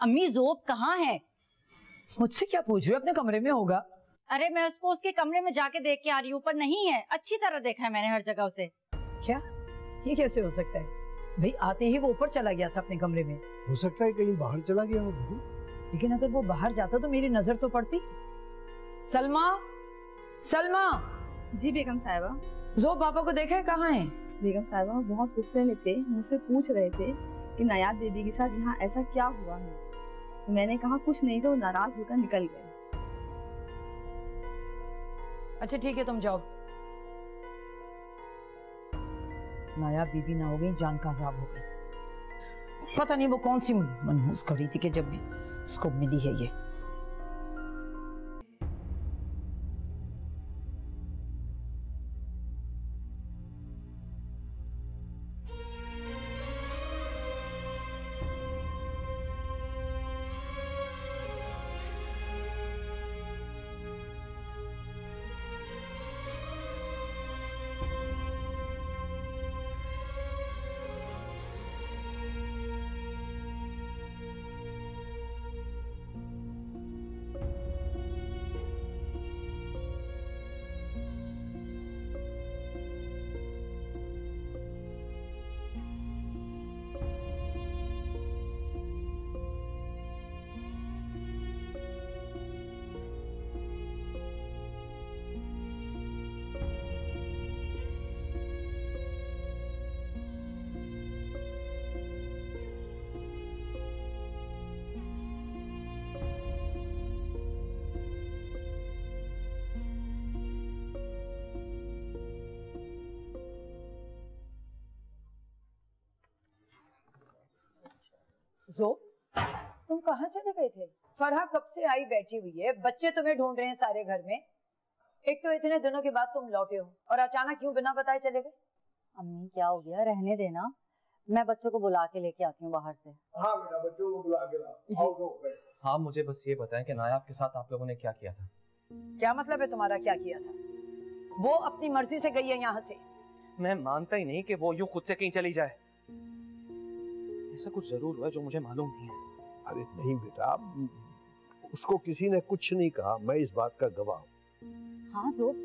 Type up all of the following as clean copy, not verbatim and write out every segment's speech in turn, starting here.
अम्मी ज़ोब कहाँ है? मुझसे क्या पूछ रही हो? अपने कमरे में होगा। अरे मैं उसको उसके कमरे में जाके देख के आ रही हूँ, पर नहीं है। अच्छी तरह देखा है मैंने हर जगह उसे। क्या? ये कैसे हो सकता है? भाई आते ही वो ऊपर चला गया था अपने कमरे में। हो सकता है कहीं बाहर चला गया हो। लेकिन अगर वो बाहर जाता तो मेरी नजर तो पड़ती। सलमा, सलमा। जी बेगम साहिबा। ज़ोब पापा को देखा है, कहाँ है? बेगम साहिबा बहुत गुस्से में थे, मुझसे पूछ रहे थे कि नायाब बेबी के साथ यहाँ ऐसा क्या हुआ है। मैंने कहा कुछ नहीं, तो नाराज होकर निकल गए। अच्छा ठीक है, तुम जाओ। नायाब बीबी ना हो गई, जान का अजाब हो गई। पता नहीं वो कौन सी मनहूस करी थी कि जब भी इसको मिली है ये। ज़ोब, तुम कहाँ चले गए थे? फरहा कब से आई बैठी हुई है, बच्चे तुम्हें ढूंढ रहे हैं सारे घर में। एक तो इतने दिनों के बाद तुम लौटे हो और अचानक क्यों बिना बताए चले गए? अम्मी क्या हो गया, रहने देना। मैं बच्चों को बुला के लेके आती हूँ बाहर से। हाँ बेटा, बच्चों को बुला के लाओ। हाँ मुझे बस ये बताएं कि नायाब के साथ आप लोगों ने क्या किया था? क्या मतलब है तुम्हारा क्या किया था? वो अपनी मर्जी से गई है यहाँ से। मैं मानता ही नहीं कि वो यूं खुद से कहीं चली जाए। ऐसा कुछ जरूर हुआ है जो मुझे मालूम नहीं है। अरे नहीं बेटा, उसको किसी ने कुछ नहीं कहा, मैं इस बात का गवाह हूँ। हाँ ज़ोब,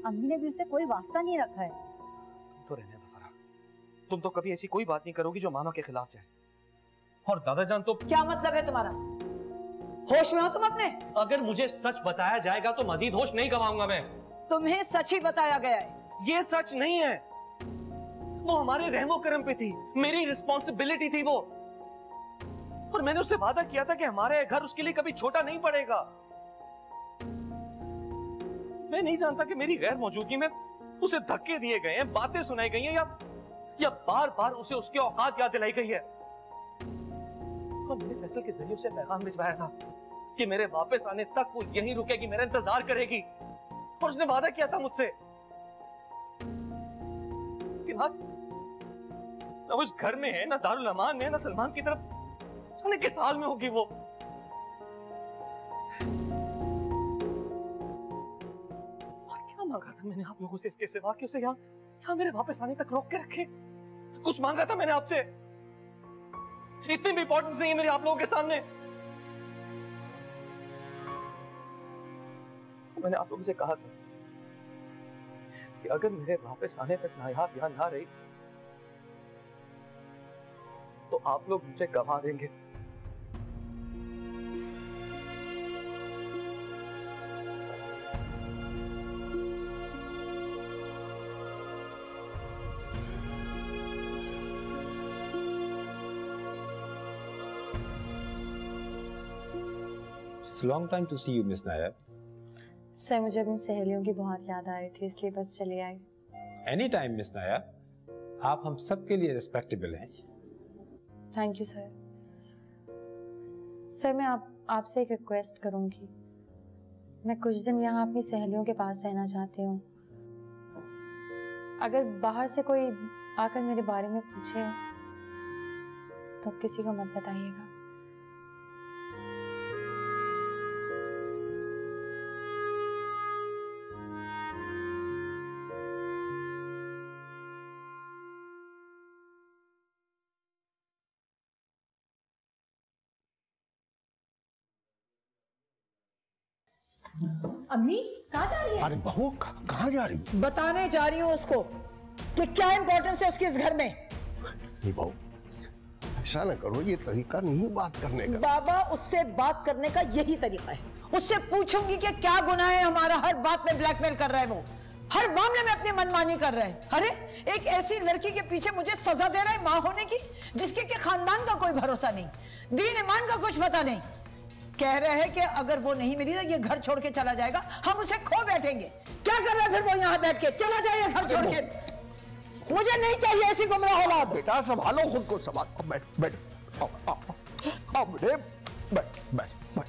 अम्मी ने भी उससे कोई वास्ता नहीं रखा है। तुम तो रहने दो फराह, तुम तो कभी ऐसी कोई बात नहीं करोगी जो मामा के खिलाफ जाए। और दादाजान तो क्या मतलब है तुम्हारा? होश में हो तुम अपने? अगर मुझे सच बताया जाएगा तो मजीद होश नहीं गवाऊंगा मैं। तुम्हें सच ही बताया गया है। ये सच नहीं है। वो हमारे रहमो करम पे थी, मेरी रिस्पॉन्सिबिलिटी थी वो। और मैंने उससे वादा किया था कि हमारे घर उसके लिए कभी छोटा नहीं पड़ेगा। मैं नहीं जानता कि मेरी गैर मौजूदगी में उसे धक्के दिए गए हैं, बातें सुनाई गई हैं या बार बार उसे उसके औकात याद दिलाई गई है। और मैंने फैसल के जरिए उसे पैगाम भिजवाया था कि मेरे वापस आने तक वो यहीं रुकेगी, मेरा इंतजार करेगी। और उसने वादा किया था मुझसे। लेकिन आज ना उस घर में है, ना दारुल अमान में है, ना सलमान की तरफ जाने किस हाल में होगी वो। और क्या मांगा था मैंने आप लोगों से इसके सिवा कि उसे यहाँ मेरे वापस आने तक रोक के रखे? कुछ मांगा था मैंने आपसे? इतनी भी इंपॉर्टेंस नहीं है मेरी आप लोगों के सामने। मैंने आप लोगों से कहा था कि अगर मेरे वापस आने तक नायाब यहाँ ना रही तो आप लोग मुझे गवा देंगे। It's a long time to see you, Miss Nair. Sir मुझे अपनी सहेलियों की बहुत याद आ रही थी, इसलिए बस चली आई। Any time, Miss Nair. आप हम सब के लिए रिस्पेक्टेबल हैं। Thank you sir. सर मैं आपसे एक रिक्वेस्ट करूंगी। मैं कुछ दिन यहाँ अपनी सहेलियों के पास रहना चाहती हूँ। अगर बाहर से कोई आकर मेरे बारे में पूछे तो किसी को मत बताइएगा। अम्मी कहाँ जा रही है? अरे बहू कहाँ जा रही? बताने जा रही हूँ उसको कि क्या इम्पोर्टेंस है उसकी इस घर में। नहीं बहू, ऐसा ना करो, ये तरीका नहीं बात करने का। बाबा, उससे बात करने का यही तरीका है। उससे पूछूंगी कि क्या गुनाह है हमारा, हर बात में ब्लैकमेल कर रहा है वो, हर मामले में अपनी मनमानी कर रहा है। अरे एक ऐसी लड़की के पीछे मुझे सजा दे रहा है माँ होने की, जिसके के खानदान का कोई भरोसा नहीं, दीन ईमान का कुछ पता नहीं। कह रहे हैं कि अगर वो नहीं मिली तो ये घर छोड़ के चला जाएगा, हम उसे खो बैठेंगे। क्या कर रहा है फिर वो यहाँ बैठ के? चला जाइए घर छोड़ के, मुझे नहीं चाहिए ऐसी गुमराह औलाद। बेटा संभालो खुद को, संभालो। बैठ बैठ, आओ बेटे, बैठ बैठ बैठ।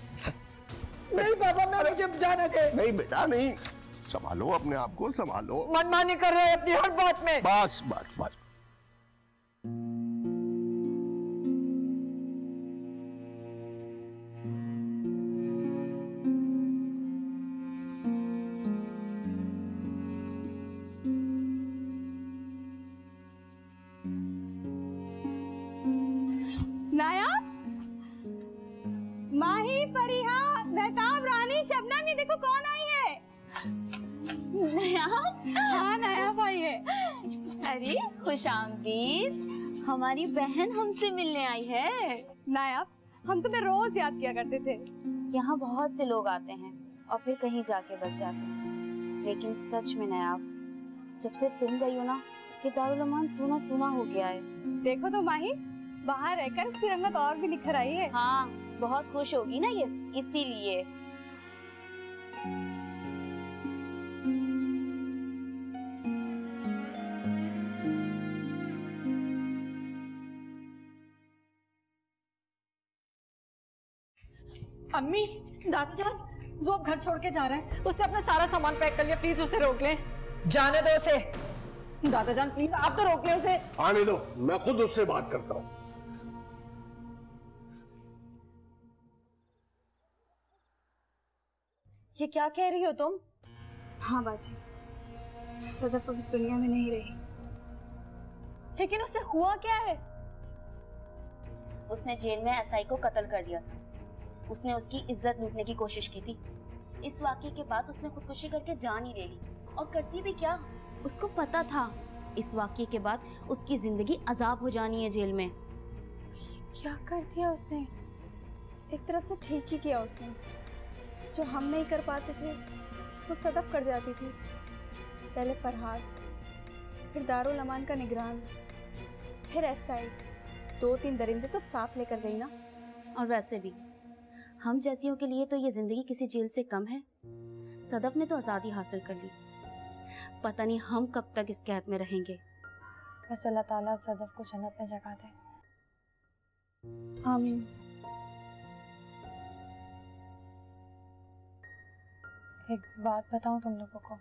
नहीं पापा, मैं मुझे जाने दे। नहीं बेटा नहीं, संभालो अपने आप को, संभालो। मनमानी कर रहे हैं अपनी हर बात में। बस बस बस। नायाब, माही, फरीहा, मेहताब, रानी, शबनम, ये देखो कौन आई है। नायाब? हाँ नायाब आई है। अरे खुशामदीद, हमारी बहन हमसे मिलने आई है। नायाब, हम तुम्हें रोज याद किया करते थे। यहाँ बहुत से लोग आते हैं और फिर कहीं जाके बस जाते हैं, लेकिन सच में नायाब, जब से तुम गई हो ना, ये दारुल अमान सूना सूना हो गया है। देखो तो माही, बाहर रहकर इसकी रंगत और भी निखर आई है। हाँ, बहुत खुश होगी ना ये, इसीलिए। अम्मी, दादाजान, जोब घर छोड़ के जा रहा है, उसने अपना सारा सामान पैक कर लिया, प्लीज उसे रोक ले। जाने दो उसे। दादाजान प्लीज आप तो रोक ले उसे। आने दो, मैं खुद उससे बात करता हूँ। ये क्या कह रही हो तुम? हाँ बाजी, सदफ अब इस दुनिया में नहीं रही। लेकिन उसे हुआ क्या है? उसने जेल में एसआई को कत्ल कर दिया था। उसने उसकी इज्जत लूटने की कोशिश की थी। इस वाकये के बाद उसने खुदकुशी करके जान ही ले ली। और करती भी क्या, उसको पता था इस वाकये के बाद उसकी जिंदगी अजाब हो जानी है जेल में। क्या कर दिया उसने? एक तरफ से ठीक ही किया उसने। जो हम नहीं कर पाते थे वो सदफ कर जाती थी। पहले फरहाद, फिर दारुल अमान का निगरान, फिर एसआई, 2-3 दरिंदे तो साथ लेकर गई ना। और वैसे भी हम जैसियों के लिए तो ये जिंदगी किसी जेल से कम है। सदफ ने तो आज़ादी हासिल कर ली, पता नहीं हम कब तक इस कैद में रहेंगे। बस अल्लाह ताला सदफ को जन्नत में जगह दे। आमीन। एक बात बताऊं तुम लोगों को,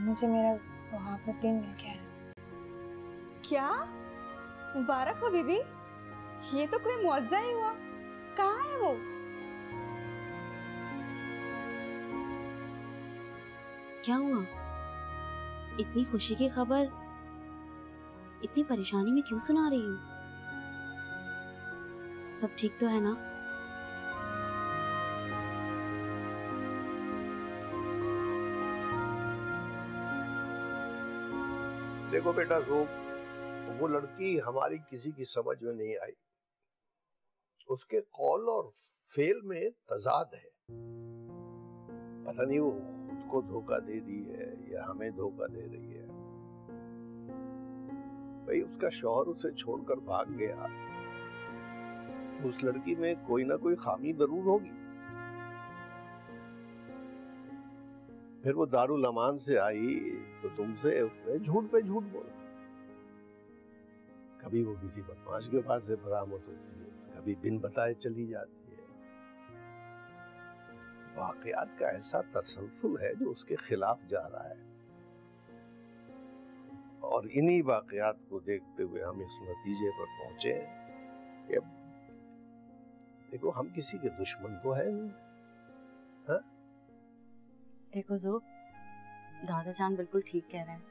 मुझे मेरा सुहाबुद्दीन मिल गया है। क्या? मुबारक हो बीबी, ये तो कोई मुआवजा ही हुआ। कहाँ है वो? क्या हुआ? इतनी खुशी की खबर इतनी परेशानी में क्यों सुना रही हूँ? सब ठीक तो है ना? देखो बेटा ज़ोब, वो लड़की हमारी किसी की समझ में नहीं आई। उसके कौल और फेल में तजाद है। पता नहीं वो खुद को धोखा दे रही है या हमें धोखा दे रही है। भाई उसका शौहर उसे छोड़कर भाग गया, उस लड़की में कोई ना कोई खामी जरूर होगी। फिर वो दारुल अमान से आई तो तुमसे उसने झूठ पे झूठ बोला। कभी वो किसी बदमाश के पास से बरामद होती है, कभी बिन बताए चली जाती है। वाकयात का ऐसा तसलसल है जो उसके खिलाफ जा रहा है। और इन्हीं वाकयात को देखते हुए हम इस नतीजे पर पहुंचे कि देखो हम किसी के दुश्मन तो है नहीं। हाँ? देखो ज़ोब, दादाजान बिल्कुल ठीक कह रहे हैं।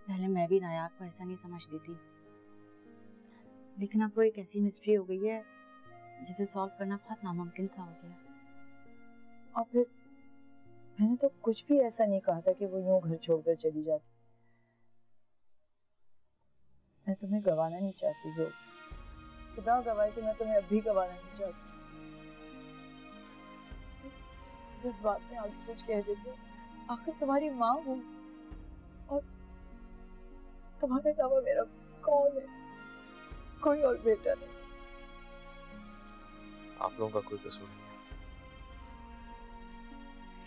पहले मैं भी नायाब को ऐसा नहीं समझती थी, लेकिन अब वो एक ऐसी मिस्ट्री हो गई है जिसे सॉल्व करना बहुत नामुमकिन सा हो गया। और फिर मैंने तो कुछ भी ऐसा नहीं कहा था कि वो यूं घर छोड़कर चली जाती। मैं तुम्हें गवाना नहीं चाहती ज़ोब, खुदा गवाए कि मैं तुम्हें अब भी गवाना नहीं चाहती। जिस बात में आगे कुछ कह देती हूँ, आखिर तुम्हारी माँ हूँ और तुम्हारे अलावा मेरा कौन है? कोई और बेटा नहीं। आप लोगों का कोई कसूर नहीं है,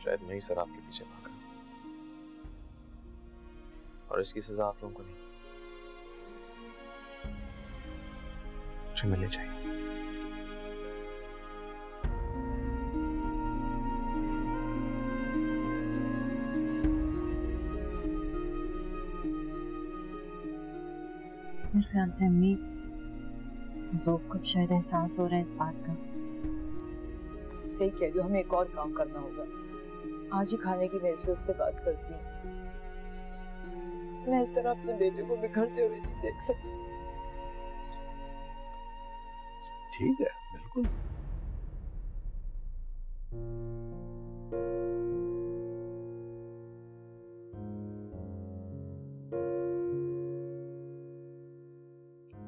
शायद मैं ही शराब के पीछे भागा और इसकी सजा आप लोगों को नहीं, मुझे मिलनी चाहिए। मेरे ख्याल से अम्मी ज़ोब को शायद एहसास हो रहा है इस बात का। तुम सही कह रही हो, हमें एक और काम करना होगा। आज ही खाने की मेज पे उससे बात करती हूँ। मैं इस तरह अपने बेटे को बिखरते हुए नहीं देख सकती। ठीक है, बिल्कुल।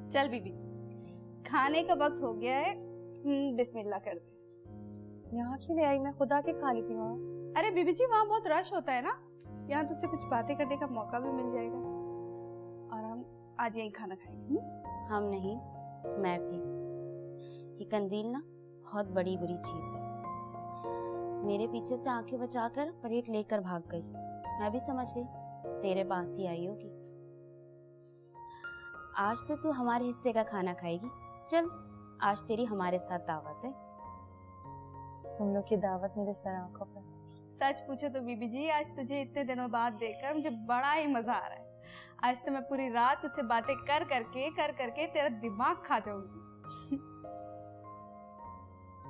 चल बीबी जी, खाने का वक्त हो गया है, बिस्मिल्लाह कर दे। यहाँ क्यों ले आई? मैं खुद आके खा लेती हूँ। अरे बीबी जी, वहाँ बहुत रश होता है ना, यहाँ तुझसे कुछ बातें करने का मौका भी मिल जाएगा और हम आज यहीं खाना खाएंगे। हम नहीं, मैं भी। ये कंदील ना बहुत बड़ी बुरी चीज है। मेरे पीछे से आंखें बचाकर प्लेट लेकर भाग गई। मैं भी समझ गई तेरे पास ही आई होगी। आज तो तू हमारे हिस्से का खाना खाएगी। चल, आज तेरी हमारे साथ दावत है। तुम लोग की दावत मेरे सर आंखों पर। सच पूछो तो बीबी जी, आज तुझे इतने दिनों बाद देखकर मुझे बड़ा ही मजा आ रहा है। आज तो मैं पूरी रात उससे बातें कर करके तेरा दिमाग खा जाऊंगी।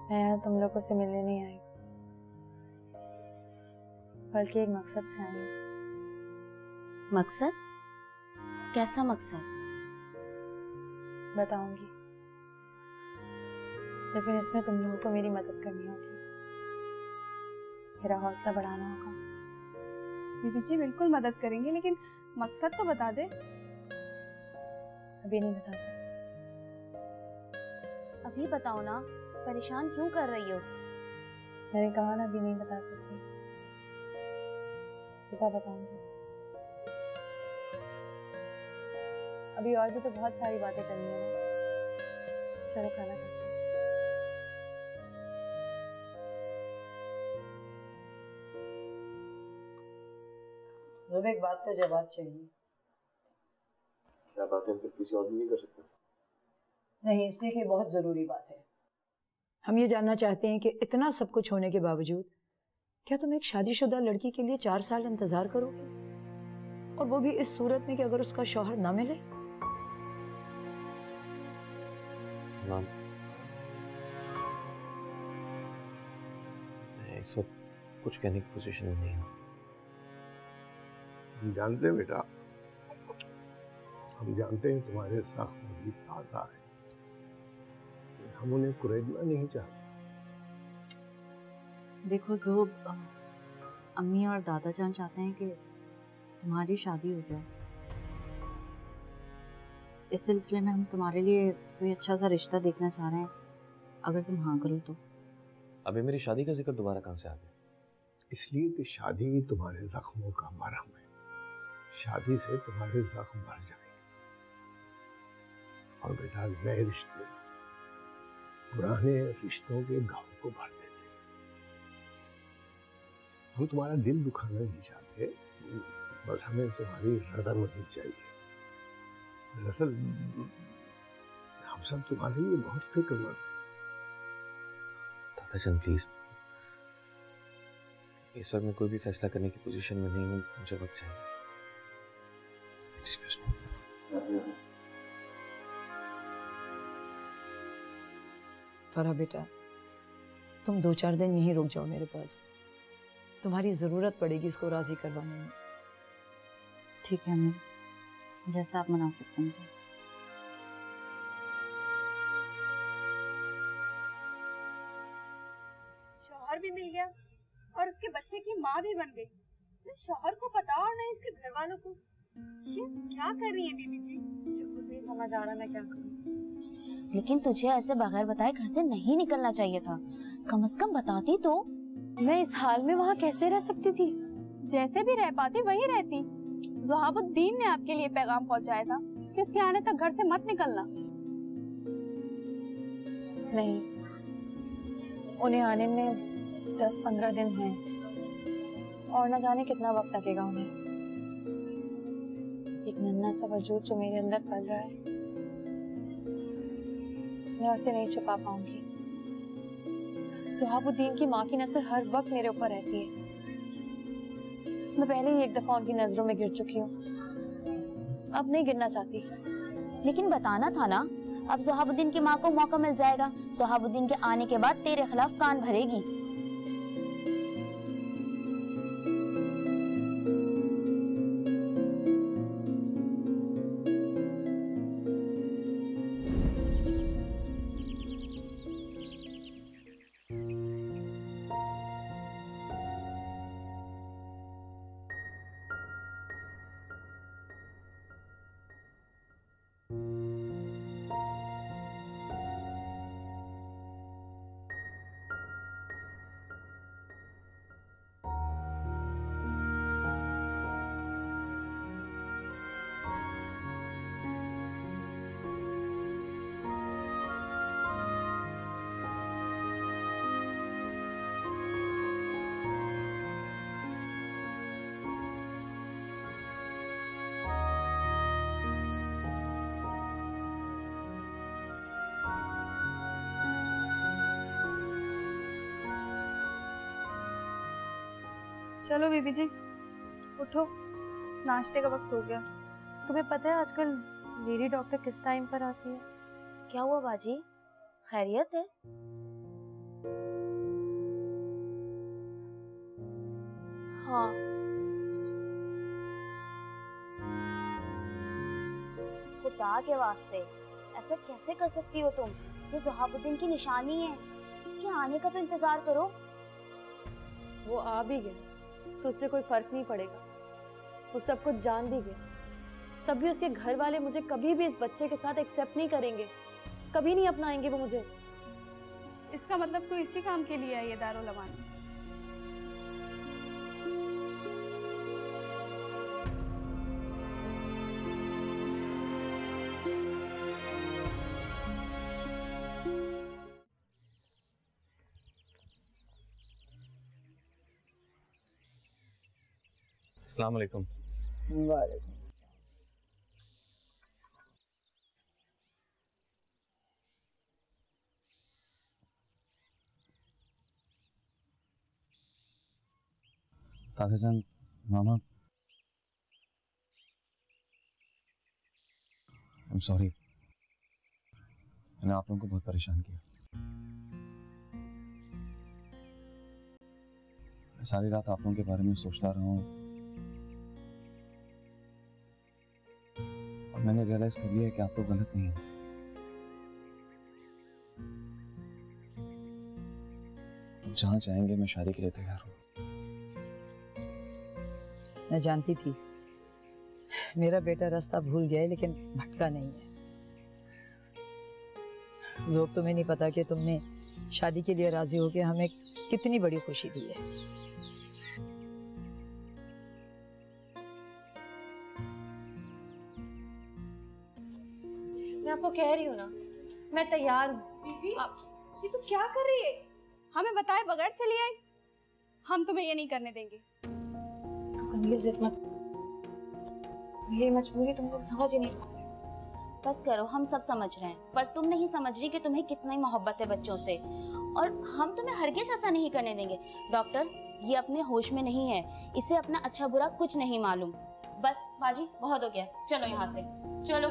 मैं यहाँ तुम लोगों से मिलने नहीं आई, बल्कि एक मकसद से आई हूँ। मकसद? कैसा मकसद? बताऊंगी, लेकिन इसमें तुम लोगों को मेरी मदद करनी होगी, मेरा हौसला बढ़ाना होगा। बीबी जी बिल्कुल मदद करेंगे, लेकिन मकसद तो बता दे। अभी नहीं बता सकती। अभी बताओ ना, परेशान क्यों कर रही हो? मैंने कहा ना, अभी नहीं बता सकती, सुबह बताऊंगी। अभी और भी तो बहुत सारी बातें करनी है ना। चलो खाना खाते हैं। जब एक बात का जवाब चाहिए। क्या बात है? फिर किसी और भी नहीं कर सकते? नहीं, इसलिए कि बहुत जरूरी बात है। हम ये जानना चाहते हैं कि इतना सब कुछ होने के बावजूद क्या तुम एक शादीशुदा लड़की के लिए 4 साल इंतजार करोगे, और वो भी इस सूरत में कि अगर उसका शौहर ना मिले? मैं इस वक्त कुछ कहने की पोजीशन में नहीं हूँ। हम जानते हैं बेटा, हम जानते हैं तुम्हारे जख्म अभी ताजा है, हम उन्हें कुरेदना नहीं चाहते। देखो ज़ोब, अम्मी और दादा जान चाहते हैं कि तुम्हारी शादी हो जाए। इस सिलसिले में हम तुम्हारे लिए कोई अच्छा सा रिश्ता देखना चाह रहे हैं, अगर तुम हाँ करो तो। अभी मेरी शादी का जिक्र दोबारा कहाँ से आ गया? इसलिए कि शादी तुम्हारे जख्मों का मरहम है। शादी से तुम्हारे जख्म भर जाएंगे, और बेटा नए रिश्ते पुराने रिश्तों के घाव को भर देते हैं। हम तुम्हारा दिल दुखाना नहीं चाहते, बस हमें तुम्हारी रजामंदी चाहिए। दरअसल हम सब तुम्हारे लिए बहुत फिक्रमंद हैं। दादाजान प्लीज, इस वक्त मैं कोई भी फैसला करने की पोजीशन में नहीं हूँ, मुझे वक्त चाहिए। Excuse me. फराह बेटा, तुम 2-4 दिन यहीं रुक जाओ मेरे पास, तुम्हारी जरूरत पड़ेगी इसको राजी करवाने में। ठीक है अम्मी, जैसा आप मुनासिब समझें। के बच्चे की माँ भी बन गई। न शौहर को पता और न इसके घर वालों को। ये क्या कर रही है बीबी जी? मुझे खुद नहीं समझ आ रहा मैं क्या करूं। लेकिन तुझे ऐसे बगैर बताए घर से नहीं निकलना चाहिए था। कम से कम बताती तो। मैं इस हाल में वहाँ कैसे रह सकती थी? जैसे भी रह पाती वही रहती। ज़ुहाबुद्दीन ने आपके लिए पैगाम पहुंचाया था कि उसके आने तक घर से मत निकलना। नहीं, उन्हें आने में 10-15 दिन हैं और न जाने कितना वक्त लगेगा उन्हें। एक नन्हा सा वजूद जो मेरे अंदर पल रहा है, मैं उसे नहीं छुपा पाऊंगी। ज़ुहाबुद्दीन की माँ की नजर हर वक्त मेरे ऊपर रहती है। मैं पहले ही एक दफा उनकी नजरों में गिर चुकी हूँ, अब नहीं गिरना चाहती। लेकिन बताना था ना, अब ज़ुहाबुद्दीन की माँ को मौका मिल जाएगा। ज़ुहाबुद्दीन के आने के बाद तेरे खिलाफ कान भरेगी। चलो बीबी जी उठो, नाश्ते का वक्त हो गया। तुम्हें पता है आजकल लेडी डॉक्टर किस टाइम पर आती है? क्या हुआ बाजी, खैरियत है? हाँ, खुदा के वास्ते ऐसा कैसे कर सकती हो तुम? ये ज़ुहाबुद्दीन की निशानी है, उसके आने का तो इंतजार करो। वो आ भी गया तो उससे कोई फर्क नहीं पड़ेगा। वो सब कुछ जान भी गया, तब भी उसके घर वाले मुझे कभी भी इस बच्चे के साथ एक्सेप्ट नहीं करेंगे, कभी नहीं अपनाएंगे वो मुझे। इसका मतलब तो इसी काम के लिए है ये दारुल अमान। अस्सलाम वालेकुम। वालेकुम अस्सलाम। दादा जान, मामा, I'm sorry, मैंने आप लोगों को बहुत परेशान किया। मैं सारी रात आप लोगों के बारे में सोचता रहा हूँ और मैंने रियलाइज कर लिया कि आप लोग गलत नहीं हैं। जहाँ चाहेंगे मैं शादी के लिए तैयार हूँ। मैं जानती थी मेरा बेटा रास्ता भूल गया है, लेकिन भटका नहीं है। ज़ोब, तुम्हें नहीं पता कि तुमने शादी के लिए राजी होकर हमें कितनी बड़ी खुशी दी है। मैं आपको कह रही हूँ ना, मैं तैयार हूँ। बीबी, ये तू क्या कर रही है? हमें बताए बगैर चली आई। हम तुम्हें ये नहीं करने देंगे। कंदील जिद मत, मेरी मजबूरी तुम लोग समझ ही नहीं पा रहे। बस करो, हम सब समझ रहे हैं, पर तुम नहीं समझ रही कि तुम्हें कितनी मोहब्बत है बच्चों से, और हम तुम्हें हरगिज़ ऐसा नहीं करने देंगे। डॉक्टर, ये अपने होश में नहीं है, इसे अपना अच्छा बुरा कुछ नहीं मालूम। बस बाजी, बहुत हो गया, चलो यहाँ से, चलो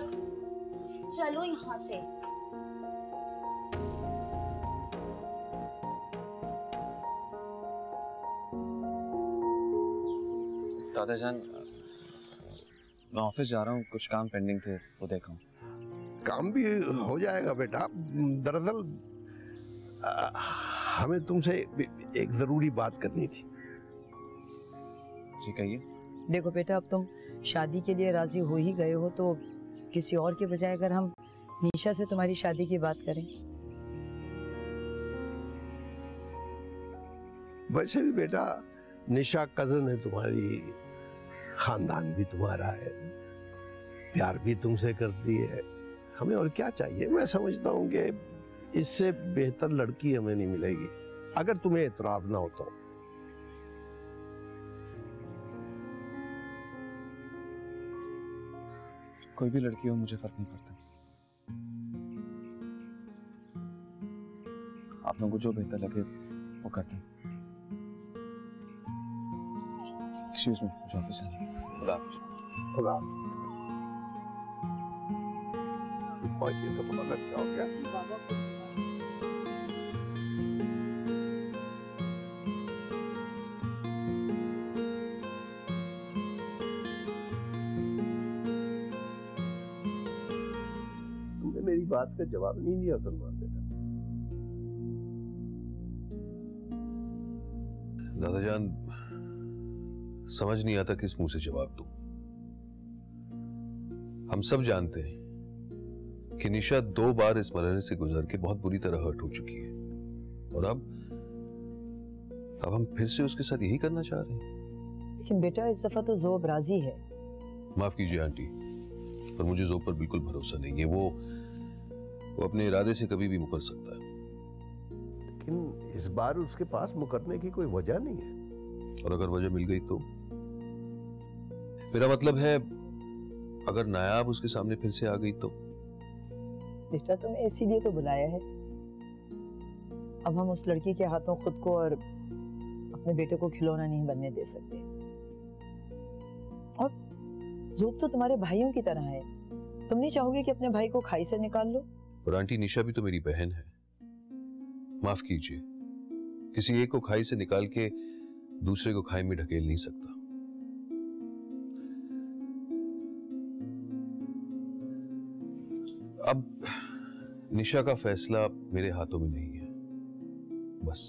चलो यहाँ से। दादा जान, मैं ऑफिस जा रहा हूँ, कुछ काम पेंडिंग थे वो देखा हूँ। काम भी हो जाएगा बेटा। दरअसल हमें तुमसे एक जरूरी बात करनी थी। जी कहिए। देखो बेटा, अब तुम शादी के लिए राजी हो ही गए हो तो किसी और के बजाय अगर हम निशा से तुम्हारी शादी की बात करें। वैसे भी बेटा निशा कजन है तुम्हारी, खानदान भी तुम्हारा है, प्यार भी तुमसे करती है, हमें और क्या चाहिए। मैं समझता हूँ कि इससे बेहतर लड़की हमें नहीं मिलेगी, अगर तुम्हें एतराज ना हो तो। कोई भी लड़की हो मुझे फर्क नहीं पड़ता, आप लोगों को जो बेहतर लगे वो करते हैं। एक्सक्यूज मी, मुझे ऑफिस है। खुदा हाफिज़। खुदा हाफिज़। ये तो बहुत अच्छा हो गया। तुमने मेरी बात का जवाब नहीं दिया सलमान बेटा। दादाजान, समझ नहीं आता किस मुंह से जवाब दूं। हम सब जानते हैं कि निशा 2 बार इस मरहले से गुजर के बहुत बुरी तरह हर्ट हो चुकी है, और अब हम फिर से उसके साथ यही करना चाह रहे हैं। लेकिन बेटा इस दफा तो जोब राजी है। माफ कीजिए आंटी, पर मुझे जोब पर बिल्कुल भरोसा नहीं है। वो अपने इरादे से कभी भी मुकर सकता है। लेकिन इस बार उसके पास मुकरने की कोई वजह नहीं है। और अगर वजह मिल गई तो? मेरा मतलब है अगर नायाब उसके सामने फिर से आ गई तो? बेटा तुम्हें इसीलिए तो बुलाया है। अब हम उस लड़की के हाथों खुद को और अपने बेटे को खिलौना नहीं बनने दे सकते। और ज़ोब तो तुम्हारे भाइयों की तरह है, तुम नहीं चाहोगे कि अपने भाई को खाई से निकाल लो? और आंटी, निशा भी तो मेरी बहन है। माफ कीजिए, किसी एक को खाई से निकाल के दूसरे को खाई में ढकेल नहीं सकता। अब निशा का फैसला मेरे हाथों में नहीं है, बस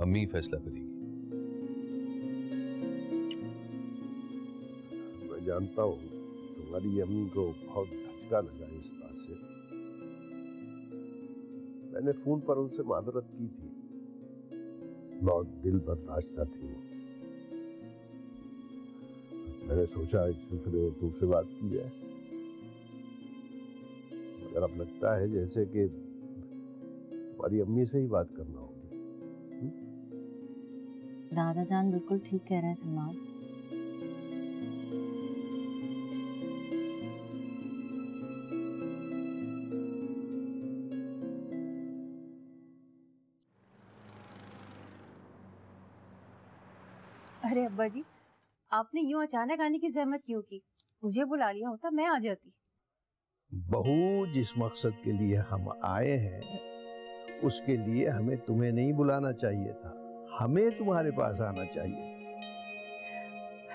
अम्मी फैसला करेगी। मैं जानता हूँ तुम्हारी अम्मी को बहुत धचका लगा इस बात से। मैंने फोन पर उनसे माजरत की थी, बहुत दिल बर्दाश्त थी वो। मैंने सोचा इस सिलसिले में तुमसे बात की जाए, मगर अब लगता है जैसे कि तुम्हारी अम्मी से ही बात करना होगी। दादाजान बिल्कुल ठीक कह रहे हैं सलमान। अरे अब्बा जी, आपने यूं अचानक आने की जहमत क्यों की? मुझे बुला लिया होता, मैं आ जाती। बहू, जिस मकसद के लिए हम आए हैं उसके लिए हमें तुम्हें नहीं बुलाना चाहिए था, हमें तुम्हारे पास आना चाहिए था।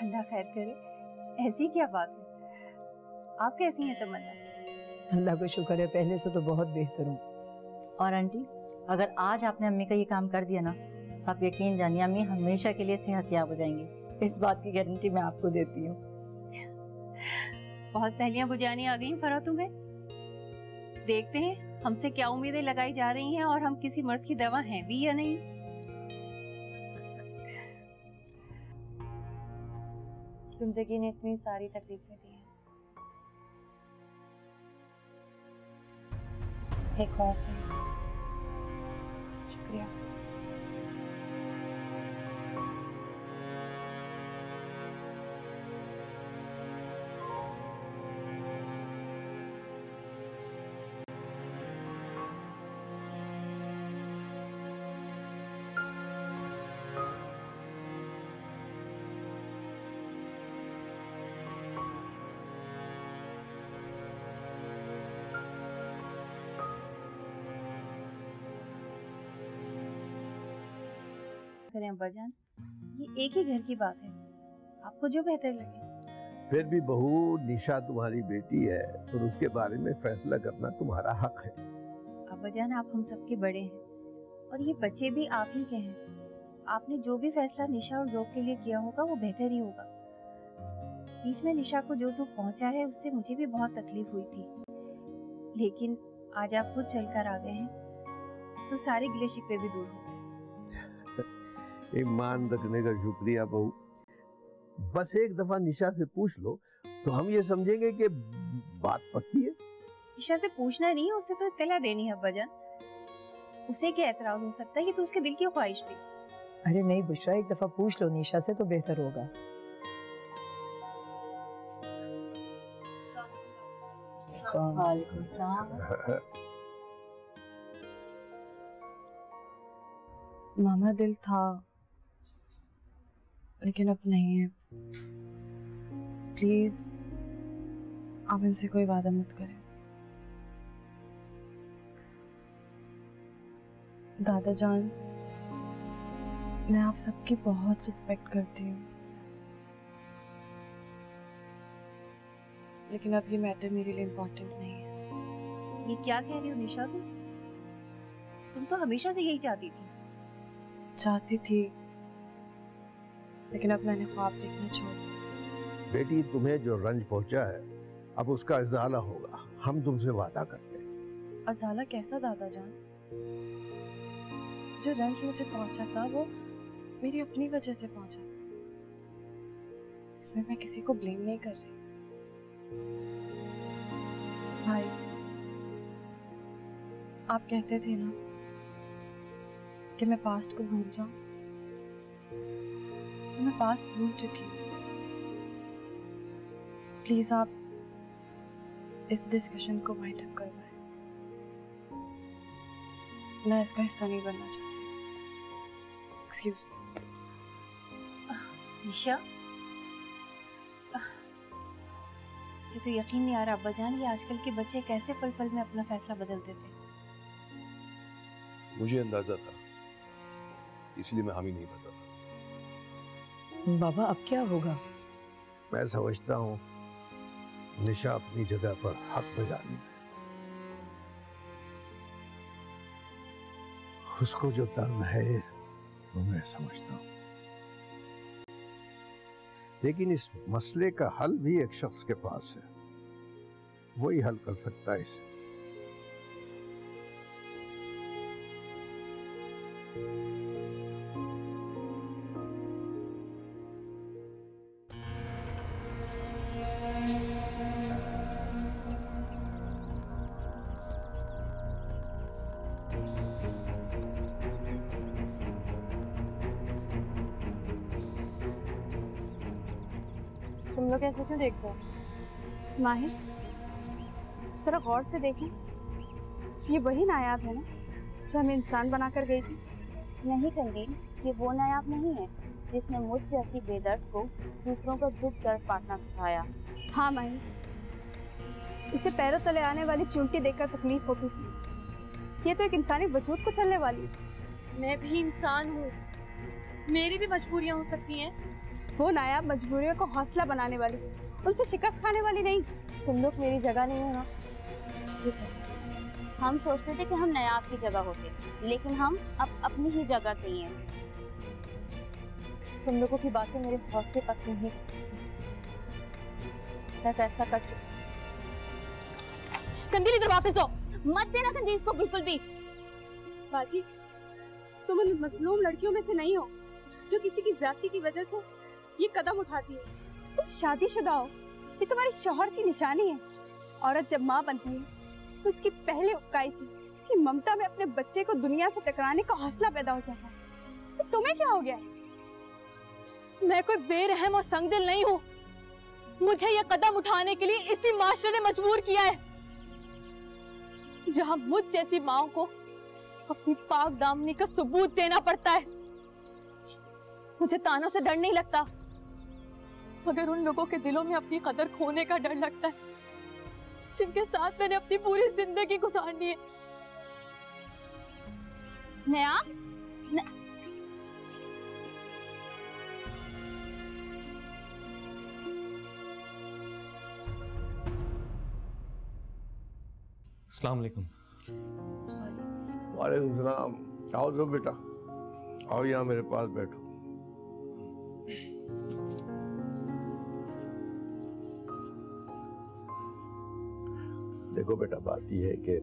अल्लाह खैर करे, ऐसी क्या बात है? आप कैसी हैं तमन्ना? अल्लाह को शुक्र है, पहले से तो बहुत बेहतर हूँ। और आंटी, अगर आज आपने अम्मी का ये काम कर दिया ना, तो आप यकीन जानिए अम्मी हमेशा के लिए सेहतयाब हो जाएंगी। इस बात की गारंटी मैं आपको देती हूँ। बहुत पहलियां बुझानी आ गई फरा तुम्हें। देखते हैं हमसे क्या उम्मीदें लगाई जा रही हैं और हम किसी मर्ज की दवा हैं भी या नहीं। जिंदगी ने इतनी सारी तकलीफें दी हैं, एक और से शुक्रिया। करें अब्बा जान, ये एक ही घर की बात है, आपको जो बेहतर लगे। फिर भी बहू, निशा तुम्हारी बेटी है और उसके बारे में फैसला करना तुम्हारा हक है। अब्बा जान, आप हम सबके बड़े हैं और ये बच्चे भी आप ही के हैं। आपने जो भी फैसला निशा और ज़ोक के लिए किया होगा वो बेहतर ही होगा। बीच में निशा को जो दुख पहुंचा है उससे मुझे भी बहुत तकलीफ हुई थी, लेकिन आज आप खुद चलकर आ गए हैं तो सारे गिले शिकवे भी दूर हो गए। ईमान रखने का शुक्रिया बहू। बस एक दफा निशा से पूछ लो तो हम ये समझेंगे कि बात पक्की है। निशा से पूछना नहीं है, उससे तो इत्तला देनी है अब्बाजान। उसे क्या एतराज हो सकता है कि तो उसके दिल की ख्वाहिश थी। अरे नहीं बुशरा, एक दफा पूछ लो निशा से तो बेहतर होगा। मामा दिल था लेकिन अब नहीं है। प्लीज आप इनसे कोई वादा मत करें। दादा जान, मैं आप सबकी बहुत रिस्पेक्ट करती हूँ, लेकिन अब ये मैटर मेरे लिए इम्पोर्टेंट नहीं है। ये क्या कह रही हो निशा? तुम तो हमेशा से यही चाहती थी, लेकिन अब मैंने ख्वाब देखना छोड़ दिया। बेटी, तुम्हें जो रंज पहुंचा है अब उसका इज़ाला होगा, हम तुमसे वादा करते हैं। अज़ाला कैसा दादा जान? जो रंज मुझे पहुंचा था वो मेरी अपनी वजह से पहुंचा था। इसमें मैं किसी को ब्लेम नहीं कर रही। भाई, आप कहते थे ना कि मैं पास्ट को भूल जाऊं, तो मैं पास्ट भूल चुकी हूँ। प्लीज आप इस डिस्कशन को वाइंड अप करवाएं। मैं इसका हिस्सा नहीं बनना चाहती। एक्सक्यूज निशा, मुझे तो यकीन नहीं आ रहा अब्बाजान, ये आजकल के बच्चे कैसे पल पल में अपना फैसला बदलते थे। मुझे अंदाजा था, इसलिए मैं हामी नहीं भरता था। बाबा अब क्या होगा? मैं समझता हूँ निशा अपनी जगह पर हक बजानी है। उसको जो दर्द है वो मैं समझता हूँ, लेकिन इस मसले का हल भी एक शख्स के पास है, वही हल कर सकता है इसे। तुम लोग ऐसे क्यों देख रहे हो? माहिर, जरा गौर से देखें, ये वही नायाब है ना जो हमें इंसान बनाकर गई थी? नहीं कंदील, ये वो नायाब नहीं है जिसने मुझ जैसी बेदर्द को दूसरों का दुख दर्द बांटना सिखाया। हाँ माहिर, इसे पैरों तले आने वाली चूंटी देखकर तकलीफ होती थी, ये तो एक इंसानी वजूद को चलने वाली है। मैं भी इंसान हूँ, मेरी भी मजबूरियाँ हो सकती हैं। वो नायाब मजबूरियों को हौसला बनाने वाली, उनसे शिकस्त खाने वाली नहीं। तुम लोग मेरी जगह नहीं हो ना, इसलिए कैसे? हम सोचते थे कि हम नायाब की जगह होते, लेकिन हम अब अपनी ही जगह से ही हैं। तुम लोगों की बातें मेरे हौसले पस्त नहीं कर सकती। मैं फैसला कर चुकी। कंदील इधर वापस दो, मत देना कंदील इसको बिल्कुल भी। बाजी, तुम उन मजलूम लड़कियों में से नहीं हो जो किसी की ज्यादती की वजह से ये कदम उठाती है। तुम शादीशुदा हो, ये तुम्हारे शौहर की निशानी है। औरत जब माँ बनती है तो उसकी पहले उकाई से उसकी ममता में अपने बच्चे को दुनिया से टकराने का हौसला पैदा हो जाता है। तो तुम्हें क्या हो गया है? मैं कोई बेरहम और संगदिल नहीं हूँ। मुझे ये कदम उठाने के लिए इसी माशरे ने मजबूर किया है, जहाँ मुझ जैसी माँ को अपनी पाक दामनी का सबूत देना पड़ता है। मुझे तानों से डर नहीं लगता, मगर उन लोगों के दिलों में अपनी कदर खोने का डर लगता है जिनके साथ मैंने अपनी पूरी जिंदगी गुजारनी है। नायाब, अस्सलाम वालेकुम। वालेकुम सलाम। आओ जो बेटा, आओ यहाँ मेरे पास बैठो। देखो बेटा, बात यह है कि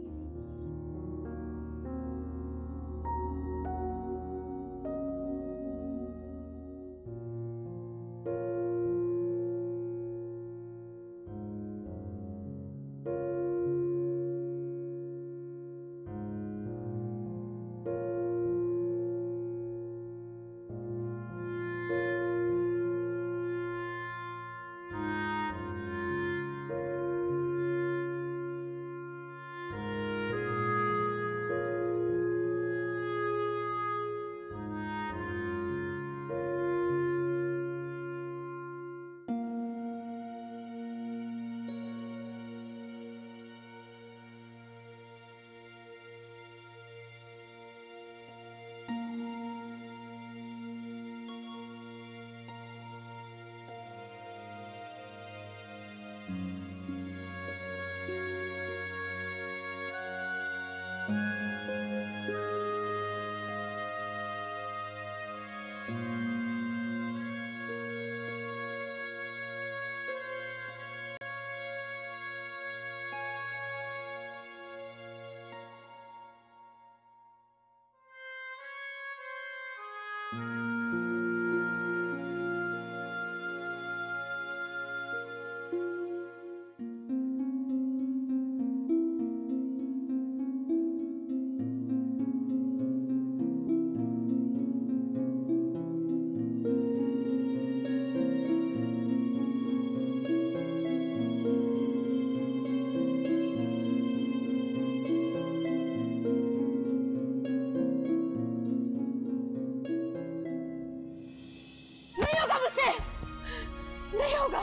नहीं होगा।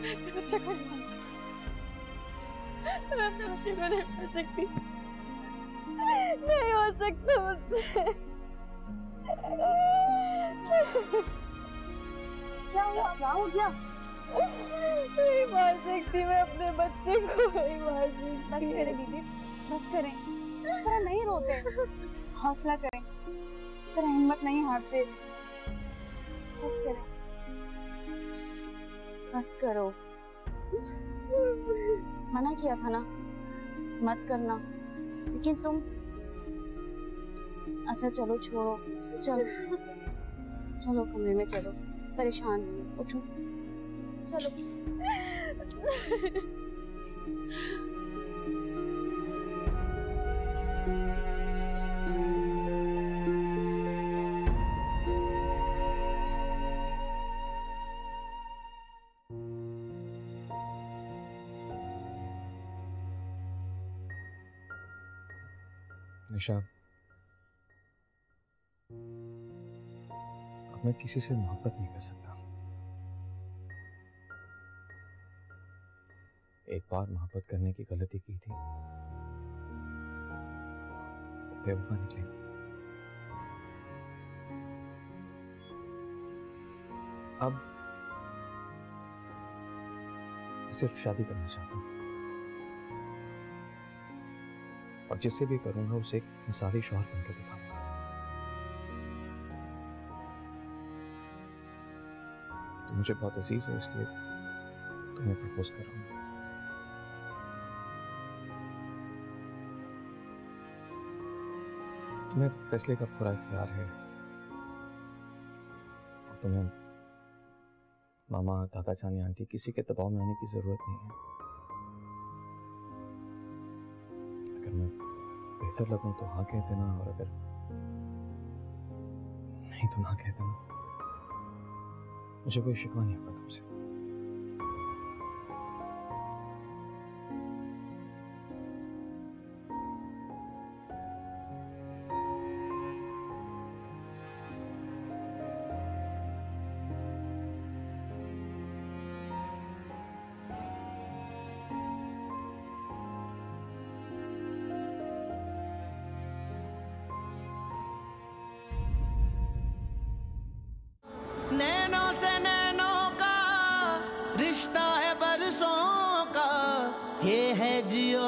मैं अपने बच्चे को नहीं मान सकती। मैं अपने बच्चे को नहीं मान सकती। नहीं हो सकता मुझसे। क्या हुआ? क्या हो गया? नहीं मार सकती मैं अपने बच्चे को, नहीं मार सकती। बस करें दीदी, बस करें। इस तरह नहीं रोते, हौसला करें। इस तरह हिम्मत नहीं हारते। बस करें। बस करो। मना किया था ना मत करना, लेकिन तुम। अच्छा चलो छोड़ो, चलो चलो कमरे में चलो, परेशान नहीं, उठो चलो। निशा, अब मैं किसी से मोहब्बत नहीं कर सकता। एक बार मोहब्बत करने की गलती की थी, बेवफा निकली। अब सिर्फ शादी करना चाहता हूँ, और जिससे भी करूंगा उसे एक मिसाली शौहर बनकर दिखाऊंगा। तो मुझे बहुत अजीज हो, इसलिए तुम्हें प्रपोज कर रहा हूं। तुम्हें फैसले का पूरा इख्तियार है, और तुम्हें मामा, दादा जानी, आंटी किसी के दबाव में आने की जरूरत नहीं है। अगर मैं बेहतर लगूं तो हाँ कह देना, और अगर नहीं तो ना कह देना। मुझे कोई शिकवा नहीं होगा तुमसे। नैनों से नैनों का रिश्ता है बरसों का, ये है जियो